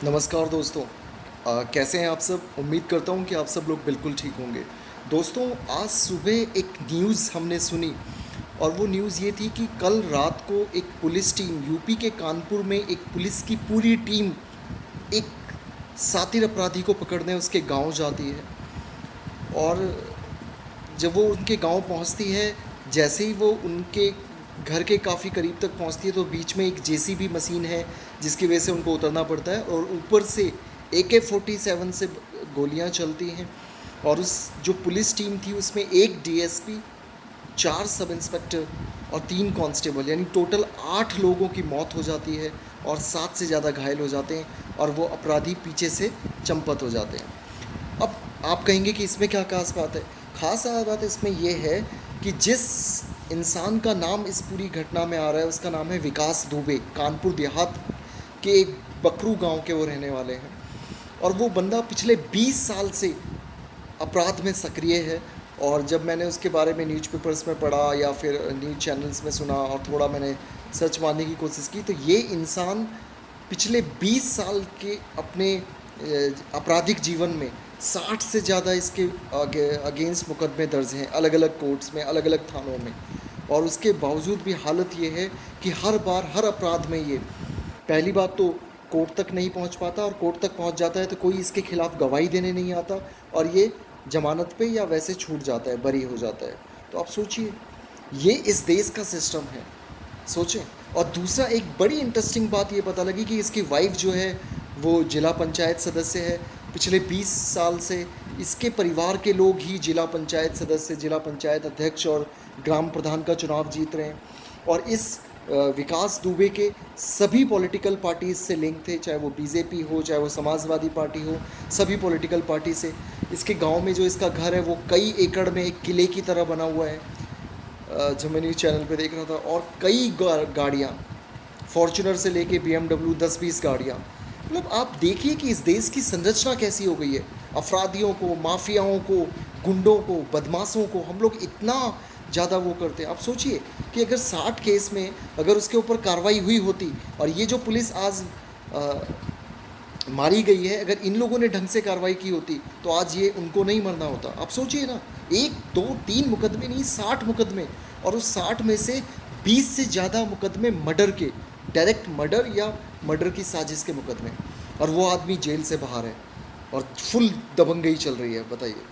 नमस्कार दोस्तों। कैसे हैं आप सब? उम्मीद करता हूं कि आप सब लोग बिल्कुल ठीक होंगे। दोस्तों, आज सुबह एक न्यूज़ हमने सुनी और वो न्यूज़ ये थी कि कल रात को एक पुलिस टीम यूपी के कानपुर में एक पुलिस की पूरी टीम एक सातिर अपराधी को पकड़ने उसके गांव जाती है। और जब वो उनके गांव पहुंचती है, जैसे ही वो उनके घर के काफ़ी करीब तक पहुंचती है तो बीच में एक जेसीबी मशीन है जिसकी वजह से उनको उतरना पड़ता है और ऊपर से AK-47 से गोलियां चलती हैं। और उस जो पुलिस टीम थी उसमें एक डीएसपी, 4 सब इंस्पेक्टर और 3 कांस्टेबल, यानी टोटल 8 लोगों की मौत हो जाती है और 7 से ज़्यादा घायल हो जाते हैं और वो अपराधी पीछे से चंपत हो जाते हैं। अब आप कहेंगे कि इसमें क्या खास बात है? खास बात इसमें यह है कि जिस इंसान का नाम इस पूरी घटना में आ रहा है उसका नाम है विकास दुबे। कानपुर देहात के एक बकरू गांव के वो रहने वाले हैं और वो बंदा पिछले 20 साल से अपराध में सक्रिय है। और जब मैंने उसके बारे में न्यूज़पेपर्स में पढ़ा या फिर न्यूज़ चैनल्स में सुना और थोड़ा मैंने सर्च मारने की कोशिश की तो ये इंसान पिछले 20 साल के अपने आपराधिक जीवन में 60 से ज़्यादा इसके अगेंस्ट मुकदमे दर्ज हैं, अलग अलग कोर्ट्स में, अलग अलग थानों में। और उसके बावजूद भी हालत ये है कि हर बार हर अपराध में ये पहली बात तो कोर्ट तक नहीं पहुंच पाता और कोर्ट तक पहुंच जाता है तो कोई इसके खिलाफ गवाही देने नहीं आता और ये जमानत पे या वैसे छूट जाता है, बरी हो जाता है। तो आप सोचिए, ये इस देश का सिस्टम है, सोचें। और दूसरा एक बड़ी इंटरेस्टिंग बात ये पता लगी कि इसकी वाइफ जो है वो जिला पंचायत सदस्य है। पिछले 20 साल से इसके परिवार के लोग ही जिला पंचायत सदस्य, जिला पंचायत अध्यक्ष और ग्राम प्रधान का चुनाव जीत रहे हैं। और इस विकास दुबे के सभी पॉलिटिकल पार्टीज से लिंक थे, चाहे वो बीजेपी हो, चाहे वो समाजवादी पार्टी हो, सभी पॉलिटिकल पार्टी से। इसके गांव में जो इसका घर है वो कई एकड़ में एक किले की तरह बना हुआ है, जो मैं न्यूज़ चैनल पे देख रहा था। और कई गाड़ियाँ, फॉर्चुनर से लेके BMW 10-20 गाड़ियाँ। मतलब आप देखिए कि इस देश की संरचना कैसी हो गई है। अपराधियों को, माफियाओं को, गुंडों को, बदमाशों को हम लोग इतना ज़्यादा वो करते हैं। आप सोचिए कि अगर 60 केस में अगर उसके ऊपर कार्रवाई हुई होती और ये जो पुलिस आज मारी गई है, अगर इन लोगों ने ढंग से कार्रवाई की होती तो आज ये उनको नहीं मरना होता। आप सोचिए ना, 1 2 3 मुकदमे नहीं, 60 मुकदमे। और उस 60 में से 20 से ज़्यादा मुकदमे मर्डर के, डायरेक्ट मर्डर या मर्डर की साजिश के मुकदमे। और वो आदमी जेल से बाहर है और फुल दबंगई चल रही है। बताइए,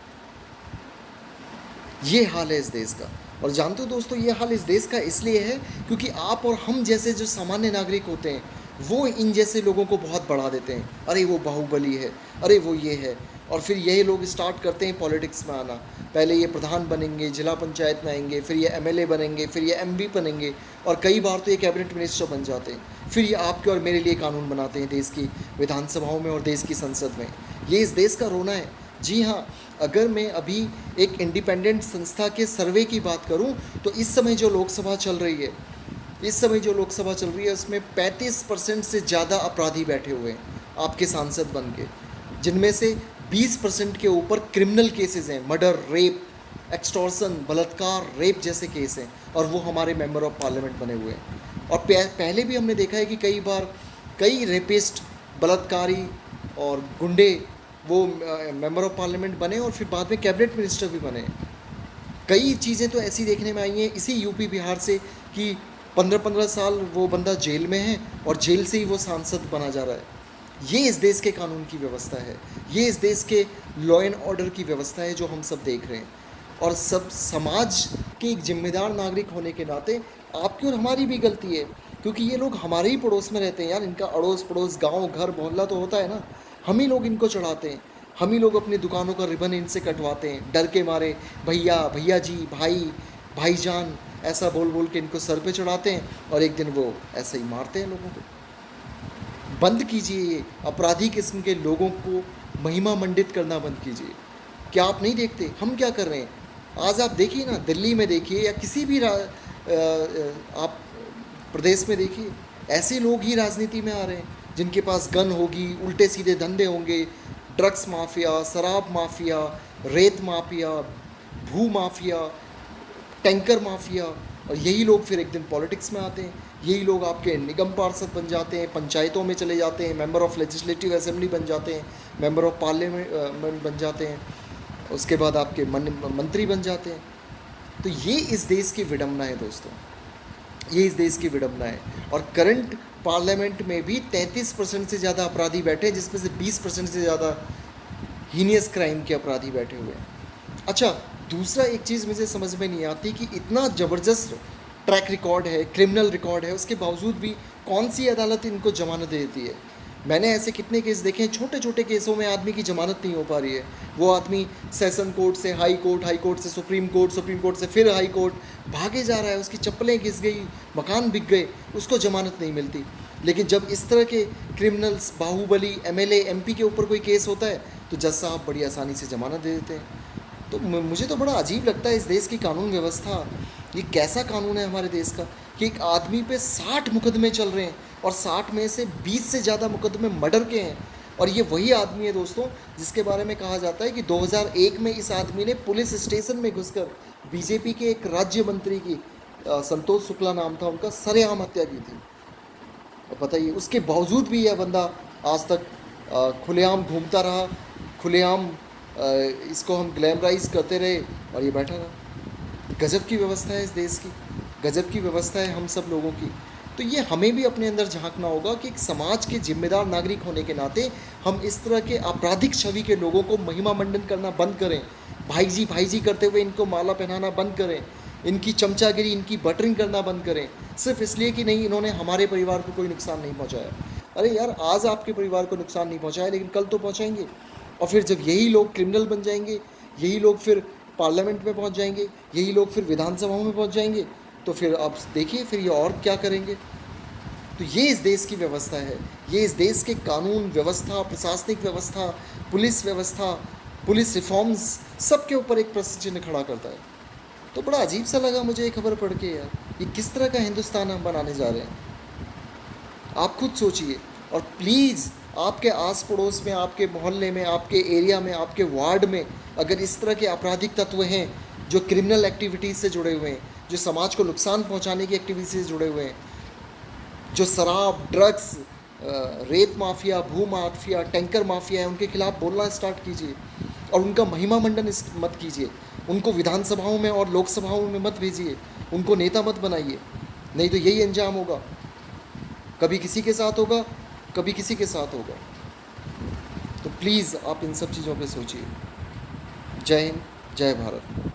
ये हाल है इस देश का। और जानते हो दोस्तों, ये हाल इस देश का इसलिए है क्योंकि आप और हम जैसे जो सामान्य नागरिक होते हैं वो इन जैसे लोगों को बहुत बढ़ा देते हैं। अरे वो बाहुबली है, अरे वो ये है। और फिर यही लोग स्टार्ट करते हैं पॉलिटिक्स में आना। पहले ये प्रधान बनेंगे, जिला पंचायत में आएंगे, फिर ये MLA बनेंगे, फिर ये MB बनेंगे और कई बार तो ये कैबिनेट मिनिस्टर बन जाते हैं। फिर ये आपके और मेरे लिए कानून बनाते हैं देश की विधानसभाओं में और देश की संसद में। ये इस देश का रोना है। जी हाँ, अगर मैं अभी एक इंडिपेंडेंट संस्था के सर्वे की बात करूं तो इस समय जो लोकसभा चल रही है, उसमें 35% से ज़्यादा अपराधी बैठे हुए हैं आपके सांसद बन के, जिनमें से 20% के ऊपर क्रिमिनल केसेस हैं, मर्डर, रेप, एक्सटॉर्सन, बलात्कार, रेप जैसे केस हैं। और वो हमारे मेंबर ऑफ पार्लियामेंट बने हुए हैं। और पहले भी हमने देखा है कि कई बार कई रेपिस्ट, बलात्कारी और गुंडे वो मेंबर ऑफ पार्लियामेंट बने और फिर बाद में कैबिनेट मिनिस्टर भी बने। कई चीज़ें तो ऐसी देखने में आई हैं इसी यूपी बिहार से कि 15-15 साल वो बंदा जेल में है और जेल से ही वो सांसद बना जा रहा है। ये इस देश के कानून की व्यवस्था है, ये इस देश के लॉ एंड ऑर्डर की व्यवस्था है जो हम सब देख रहे हैं। और सब समाज के एक जिम्मेदार नागरिक होने के नाते आपकी और हमारी भी गलती है, क्योंकि ये लोग हमारे ही पड़ोस में रहते हैं यार। इनका अड़ोस पड़ोस, गांव, घर, मोहल्ला तो होता है ना। हम ही लोग इनको चढ़ाते हैं, हम ही लोग अपनी दुकानों का रिबन इनसे कटवाते हैं डर के मारे। भैया, भैया जी, भाई, भाईजान, ऐसा बोल बोल के इनको सर पे चढ़ाते हैं और एक दिन वो ऐसे ही मारते हैं लोगों को। बंद कीजिए ये अपराधी किस्म के लोगों को महिमा मंडित करना बंद कीजिए। क्या आप नहीं देखते हम क्या कर रहे हैं? आज आप देखिए ना, दिल्ली में देखिए या किसी भी आप प्रदेश में देखिए, ऐसे लोग ही राजनीति में आ रहे हैं जिनके पास गन होगी, उल्टे सीधे धंधे होंगे, ड्रग्स माफिया, शराब माफिया, रेत माफिया, भू माफिया, टैंकर माफिया। और यही लोग फिर एक दिन पॉलिटिक्स में आते हैं। यही लोग आपके निगम पार्षद बन जाते हैं, पंचायतों में चले जाते हैं, मेंबर ऑफ लेजिस्लेटिव असेंबली बन जाते हैं, मेंबर ऑफ पार्लियामेंट बन जाते हैं, उसके बाद आपके मंत्री बन जाते हैं। तो ये इस देश की विडंबना है दोस्तों, ये इस देश की विडंबना है। और करंट पार्लियामेंट में भी 33% से ज़्यादा अपराधी बैठे हैं, जिसमें से 20% से ज़्यादा हीनियस क्राइम के अपराधी बैठे हुए हैं। अच्छा, दूसरा एक चीज़ मुझे समझ में नहीं आती कि इतना ज़बरदस्त ट्रैक रिकॉर्ड है, क्रिमिनल रिकॉर्ड है, उसके बावजूद भी कौन सी अदालत इनको जमानत देती है। मैंने ऐसे कितने केस देखे हैं, छोटे छोटे केसों में आदमी की जमानत नहीं हो पा रही है। वो आदमी सेशन कोर्ट से हाई कोर्ट, हाई कोर्ट से सुप्रीम कोर्ट, सुप्रीम कोर्ट से फिर हाई कोर्ट भागे जा रहा है, उसकी चप्पलें घिस गई, मकान बिक गए, उसको जमानत नहीं मिलती। लेकिन जब इस तरह के क्रिमिनल्स, बाहुबली, एमएलए, एमपी के ऊपर कोई केस होता है तो जज साहब बड़ी आसानी से जमानत दे देते हैं। तो मुझे तो बड़ा अजीब लगता है इस देश की कानून व्यवस्था। ये कैसा कानून है हमारे देश का कि एक आदमी पे 60 मुकदमे चल रहे हैं और 60 में से 20 से ज़्यादा मुकदमे मर्डर के हैं। और ये वही आदमी है दोस्तों जिसके बारे में कहा जाता है कि 2001 में इस आदमी ने पुलिस स्टेशन में घुसकर बीजेपी के एक राज्य मंत्री की, संतोष शुक्ला नाम था उनका, सरेआम हत्या की थी। और बताइए, उसके बावजूद भी यह बंदा आज तक खुलेआम घूमता रहा, खुलेआम इसको हम ग्लैमराइज करते रहे और ये बैठा रहा। गजब की व्यवस्था है इस देश की, गजब की व्यवस्था है हम सब लोगों की। तो ये हमें भी अपने अंदर झांकना होगा कि एक समाज के जिम्मेदार नागरिक होने के नाते हम इस तरह के आपराधिक छवि के लोगों को महिमा मंडन करना बंद करें, भाई जी करते हुए इनको माला पहनाना बंद करें, इनकी चमचागिरी, इनकी बटरिंग करना बंद करें, सिर्फ इसलिए कि नहीं इन्होंने हमारे परिवार को कोई नुकसान नहीं पहुंचाया। अरे यार, आज आपके परिवार को नुकसान नहीं पहुंचाया लेकिन कल तो पहुंचाएंगे। और फिर जब यही लोग क्रिमिनल बन जाएंगे, यही लोग फिर पार्लियामेंट में पहुंच जाएंगे, यही लोग फिर विधानसभाओं में पहुंच जाएंगे, तो फिर आप देखिए फिर ये और क्या करेंगे। तो ये इस देश की व्यवस्था है, ये इस देश के कानून व्यवस्था, प्रशासनिक व्यवस्था, पुलिस व्यवस्था, पुलिस रिफॉर्म्स, सब के ऊपर एक प्रश्न चिन्ह खड़ा करता है। तो बड़ा अजीब सा लगा मुझे ये खबर पढ़ के यार, ये किस तरह का हिंदुस्तान हम बनाने जा रहे हैं। आप खुद सोचिए। और प्लीज़ आपके आस पड़ोस में, आपके मोहल्ले में, आपके एरिया में, आपके वार्ड में अगर इस तरह के आपराधिक तत्व हैं जो क्रिमिनल एक्टिविटीज़ से जुड़े हुए हैं, जो समाज को नुकसान पहुंचाने की एक्टिविटीज से जुड़े हुए हैं, जो शराब, ड्रग्स, रेत माफिया, भू माफिया, टैंकर माफिया है, उनके खिलाफ बोलना स्टार्ट कीजिए और उनका महिमा मंडन मत कीजिए। उनको विधानसभाओं में और लोकसभाओं में मत भेजिए, उनको नेता मत बनाइए, नहीं तो यही अंजाम होगा। कभी किसी के साथ होगा, कभी किसी के साथ होगा। तो प्लीज़ आप इन सब चीज़ों पे सोचिए। जय हिंद, जय भारत।